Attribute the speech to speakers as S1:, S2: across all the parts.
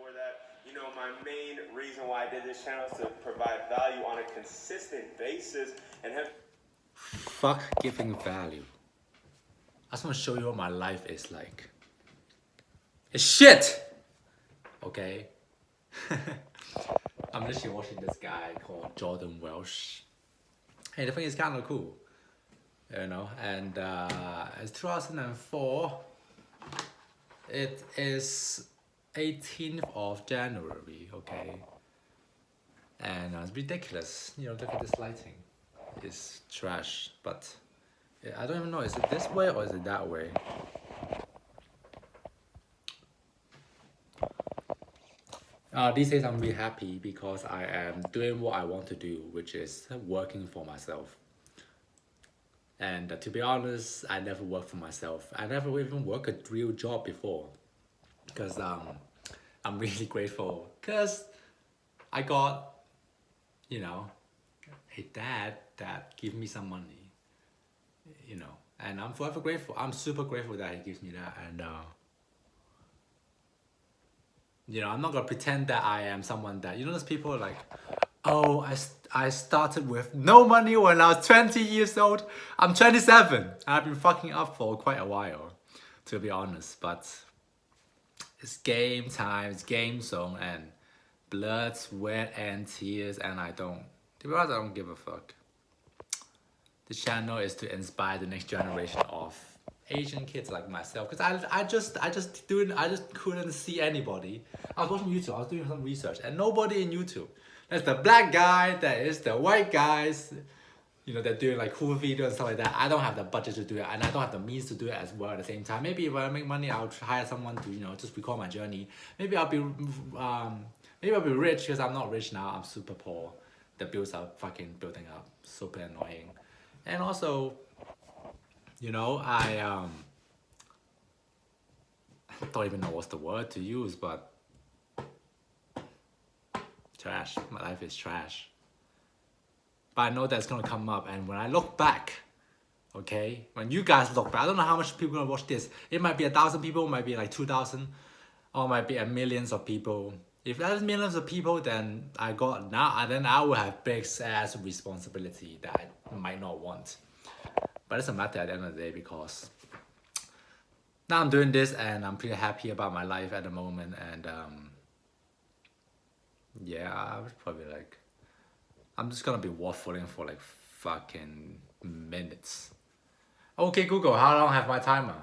S1: before that. You know, my main reason why I did this channel is to provide value on a consistent basis and have...
S2: Fuck giving value. I just want to show you what my life is like. It's shit! Okay? I'm literally watching this guy called Jordan Welsh. Hey, the thing is kind of cool. You know, and it's 2004. It is 18th of January, okay? And it's ridiculous. You know, look at this lighting. It's trash, but I don't even know, is it this way or is it that way? These days I'm really happy because I am doing what I want to do, which is working for myself. And to be honest, I never worked for myself. I never even worked a real job before. Because I'm really grateful. Because I got, you know, a dad that gave me some money. You know, and I'm forever grateful. I'm super grateful that he gives me that. And, you know, I'm not gonna pretend that I am someone that, you know, those people like, oh, I started with no money when I was 20 years old. I'm 27. And I've been fucking up for quite a while, to be honest. But it's game time, it's game zone, and blood, sweat, and tears, and to be honest, I don't give a fuck. This channel is to inspire the next generation of Asian kids like myself, because I just couldn't see anybody. I was watching YouTube, I was doing some research, and nobody in YouTube. There's the black guy, there is the white guys, you know, they're doing like cool videos and stuff like that. I don't have the budget to do it, and I don't have the means to do it as well at the same time. Maybe if I make money, I'll hire someone to, you know, just record my journey. Maybe I'll be rich, because I'm not rich now. I'm super poor. The bills are fucking building up, super annoying. And also, you know, I don't even know what's the word to use, but trash. My life is trash. But I know that's gonna come up, and when I look back, okay, when you guys look back, I don't know how much people are gonna watch this. It might be 1,000 people, it might be like 2,000, or it might be millions of people. If there's millions of people, then I will have big ass responsibility that I might not want. But it doesn't matter at the end of the day, because now I'm doing this and I'm pretty happy about my life at the moment. And yeah, I was probably like, I'm just gonna be waffling for like fucking minutes. Okay, Google, how long have my timer?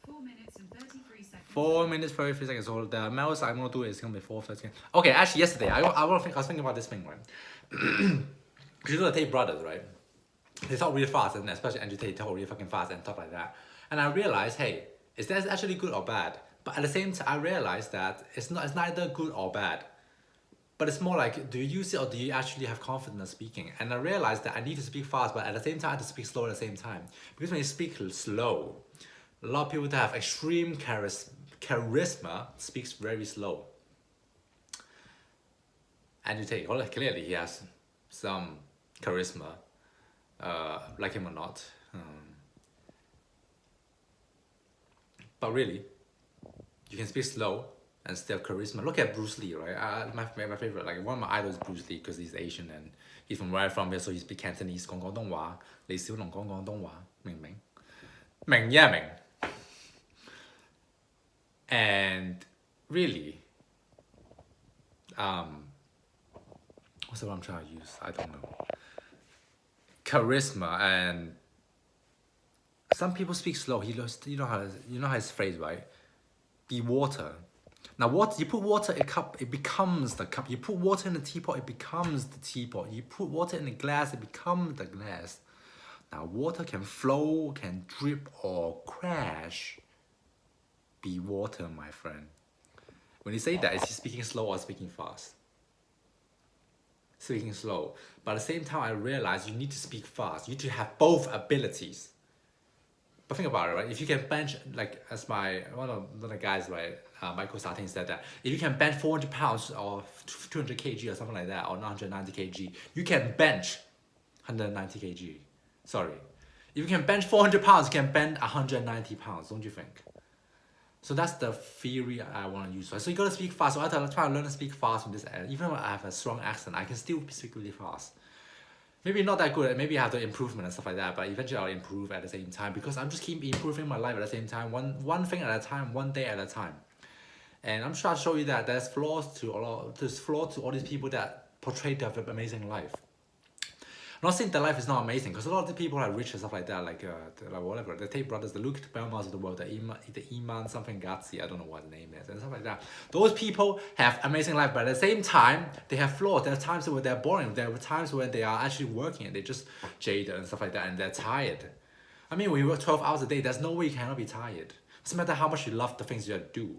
S3: 4 minutes and 33 seconds.
S2: 4 minutes, 33 seconds. So the most I'm gonna do is gonna be 4 seconds. Okay, actually yesterday, I was thinking about this thing, right? Because you know the Tate brothers, right? They talk really fast, and especially Andrew Tate talk really fucking fast and stuff like that. And I realized, hey, is that actually good or bad? But at the same time, I realized that it's neither good or bad. But it's more like, do you use it or do you actually have confidence speaking? And I realized that I need to speak fast, but at the same time, I have to speak slow at the same time. Because when you speak slow, a lot of people that have extreme charisma speaks very slow. Andrew Tate, well, clearly he has some charisma. Like him or not, but really, you can speak slow and still have charisma. Look at Bruce Lee, right? My favorite, like one of my idols is Bruce Lee, because he's Asian and he's from where I'm from here, so he speaks Cantonese, 講廣東話，李小龍講廣東話，明唔明？明呀明。And really, what's the word I'm trying to use? I don't know. Charisma, and some people speak slow. You know how his phrase, right? Be water. Now water, you put water in a cup, it becomes the cup. You put water in a teapot, it becomes the teapot. You put water in a glass, it becomes the glass. Now water can flow, can drip, or crash. Be water, my friend. When you say that, is he speaking slow or speaking fast? Speaking slow. But at the same time, I realized you need to speak fast. You need to have both abilities. But think about it, right? If you can bench, like as one of the guys, right, Michael Sartain said that, if you can bench 400 pounds or 200 kg or something like that, or 190 kg, you can bench 190 kg. Sorry. If you can bench 400 pounds, you can bench 190 pounds, don't you think? So that's the theory I want to use. So you gotta speak fast. So I try to learn to speak fast from this. Even though I have a strong accent, I can still speak really fast. Maybe not that good. Maybe I have the improvement and stuff like that. But eventually I'll improve at the same time because I'm just keep improving my life at the same time. One thing at a time, one day at a time. And I'm trying to show you that there's flaws to all these people that portray their amazing life. I'm not saying their life is not amazing, because a lot of the people are rich and stuff like that, like whatever, the Tate brothers, the Luke Belmonts of the world, the Iman something Gatsi, I don't know what the name is, and stuff like that. Those people have amazing life, but at the same time, they have flaws. There are times where they're boring. There are times when they are actually working and they're just jaded and stuff like that, and they're tired. I mean, when you work 12 hours a day, there's no way you cannot be tired. It doesn't matter how much you love the things you do.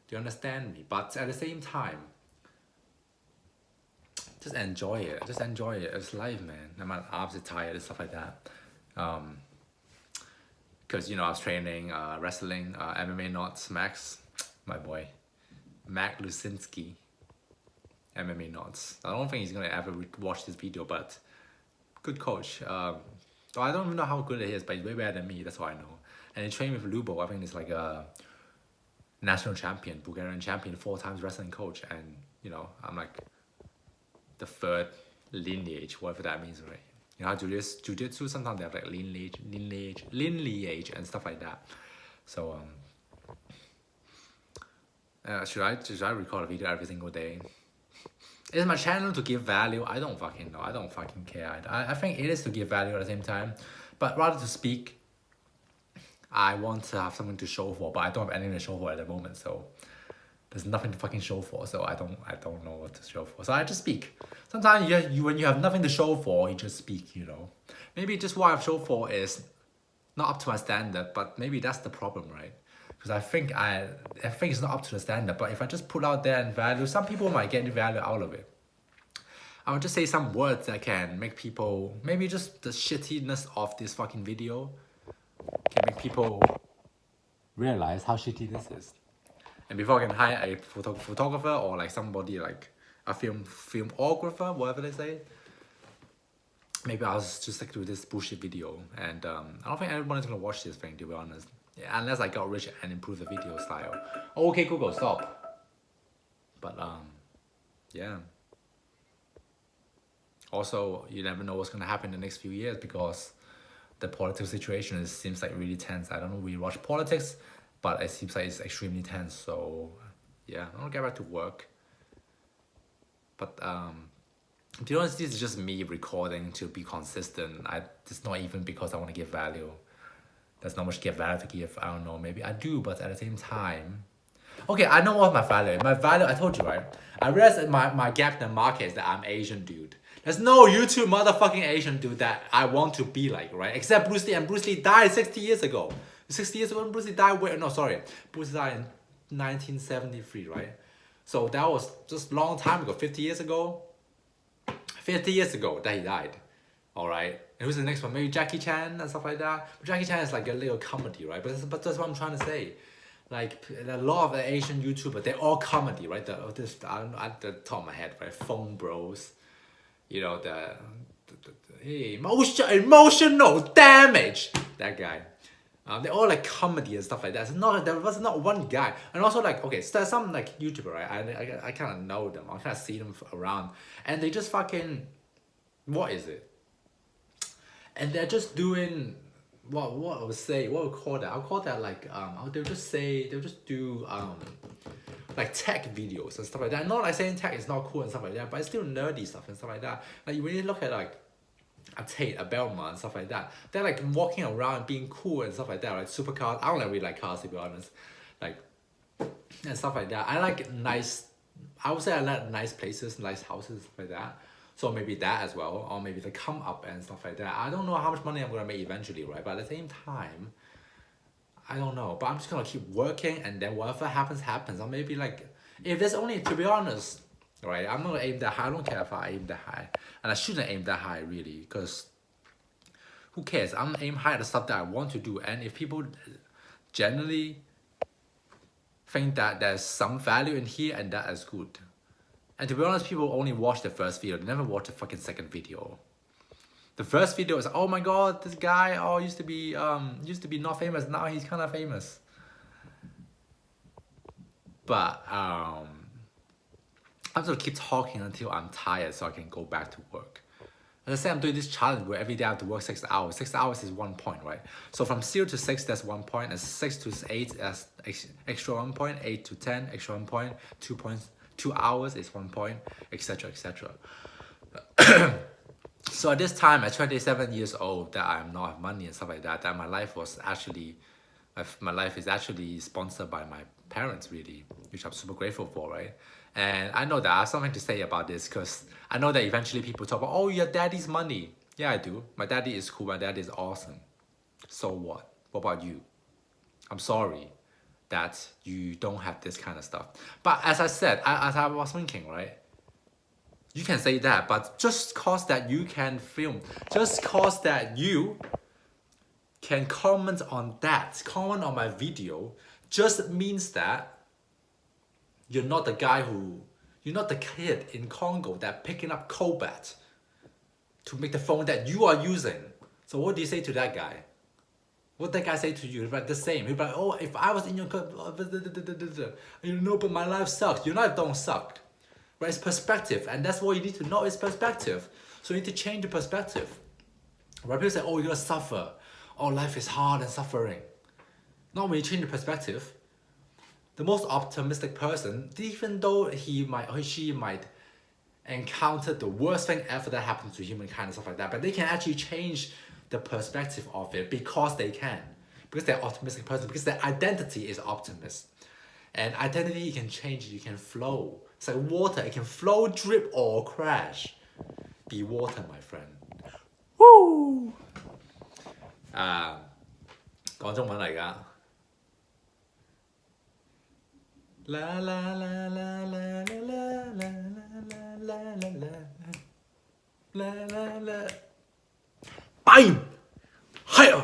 S2: Do you understand me? But at the same time, just enjoy it. Just enjoy it. It's life, man. My arms are tired and stuff like that. Because, you know, I was training wrestling, MMA Knots, Max, my boy. Mac Lusinski, MMA Knots. I don't think he's going to ever watch this video, but good coach. So I don't even know how good he is, but he's way better than me. That's all I know. And he trained with Lubo. I think he's like a national champion, Bulgarian champion, 4 times wrestling coach. And, you know, I'm like the third lineage, whatever that means, right? You know how jiu-jitsu, sometimes they have like lineage and stuff like that. So should I record a video every single day? Is my channel to give value? I don't fucking know. I don't fucking care. I think it is to give value at the same time, but rather to speak. I want to have something to show for, but I don't have anything to show for at the moment, so there's nothing to fucking show for, so I don't know what to show for. So I just speak. Sometimes when you have nothing to show for, you just speak, you know. Maybe just what I've shown for is not up to my standard, but maybe that's the problem, right? Because I think it's not up to the standard, but if I just put out there and value, some people might get the value out of it. I would just say some words that can make people, maybe just the shittiness of this fucking video can make people realize how shitty this is. And before I can hire a photographer or like somebody like a filmographer, whatever they say, maybe I'll just stick to this bullshit video. And I don't think everyone's gonna watch this thing, to be honest. Yeah, unless I got rich and improve the video style. Okay, Google, stop. But yeah. Also, you never know what's gonna happen in the next few years because the political situation seems like really tense. I don't know if we watch politics, but it seems like it's extremely tense. So yeah, I'm gonna get back to work. But to be honest, this is just me recording to be consistent. It's not even because I want to give value. There's not much value to give. I don't know, maybe I do, but at the same time, okay, I know what my value is. My value, I told you, right? I realized that my gap in the market is that I'm Asian dude. There's no YouTube motherfucking Asian dude that I want to be like, right? Except Bruce Lee, and Bruce Lee died 60 years ago. 60 years ago when Bruce Lee died, Bruce Lee died in 1973, right? So that was just a long time ago, 50 years ago. 50 years ago that he died, alright? And who's the next one? Maybe Jackie Chan and stuff like that. But Jackie Chan is like a little comedy, right? But that's what I'm trying to say. Like, a lot of the Asian YouTubers, they're all comedy, right? I don't know, at the top of my head, right? Phone Bros. You know, hey, emotional damage. That guy. They're all like comedy and stuff like that. There was not one guy. And also like, okay, so there's some like YouTuber, right? I kind of know them. I kind of see them around. And they just fucking, what is it? And they're just doing, what I would say, what would call that? I'll call that like, they'll just do like tech videos and stuff like that. Not like saying tech is not cool and stuff like that, but it's still nerdy stuff and stuff like that. Like when you look at like a Tate, a Belmont and stuff like that, they're like walking around being cool and stuff like that, like supercars. I don't really like cars, to be honest, like, and stuff like that. I like I would say I like nice places, nice houses, stuff like that. So maybe that as well, or maybe the come up and stuff like that. I don't know how much money I'm gonna make eventually, right? But at the same time, I don't know, but I'm just gonna keep working, and then whatever happens, happens. Or maybe like, if there's only, to be honest, right, I'm not gonna aim that high. I don't care if I aim that high, and I shouldn't aim that high really, because who cares? I'm aim high at the stuff that I want to do, and if people generally think that there's some value in here, and that is good. And to be honest, people only watch the first video. They never watch the fucking second video. The first video is, oh my god, this guy, used to be not famous, now he's kind of famous. But I'm just gonna keep talking until I'm tired so I can go back to work. As I say, I'm doing this challenge where every day I have to work 6 hours. 6 hours is 1 point, right? So from 0 to 6, that's 1 point. And 6 to 8, that's extra 1 point. 8 to 10, extra 1 point. 2 points, 2 hours is 1 point, etc., etc. So at this time, at 27 years old, that I'm not have money and stuff like that, that my life was actually, my life is actually sponsored by my parents, really, which I'm super grateful for, right? And I know that I have something to say about this because I know that eventually people talk about, oh, your daddy's money. Yeah, I do. My daddy is cool. My daddy is awesome. So what? What about you? I'm sorry that you don't have this kind of stuff. But as I said, as I was thinking, right? You can say that, but just cause that you can film, just cause that you can comment on that, comment on my video, just means that you're not the guy you're not the kid in Congo that picking up Colbat to make the phone that you are using. So what do you say to that guy? What that guy say to you? Like the same. He'll be like, oh, if I was in your you know, but my life sucks. Your life don't suck. Right? It's perspective, and that's what you need to know is perspective. So you need to change the perspective. Right? People say, oh, you're gonna suffer. Oh, life is hard and suffering. Not when you change the perspective. The most optimistic person, even though he might or she might encounter the worst thing ever that happens to humankind and stuff like that, but they can actually change the perspective of it because they can. Because they're optimistic person, because their identity is optimist. And identity, you can change it, you can flow. It's like water, it can flow, drip, or crash. Be water, my friend. Woo! 講中文嚟㗎。啦啦啦啦啦啦啦啦啦啦啦啦啦。Bam! Hiya!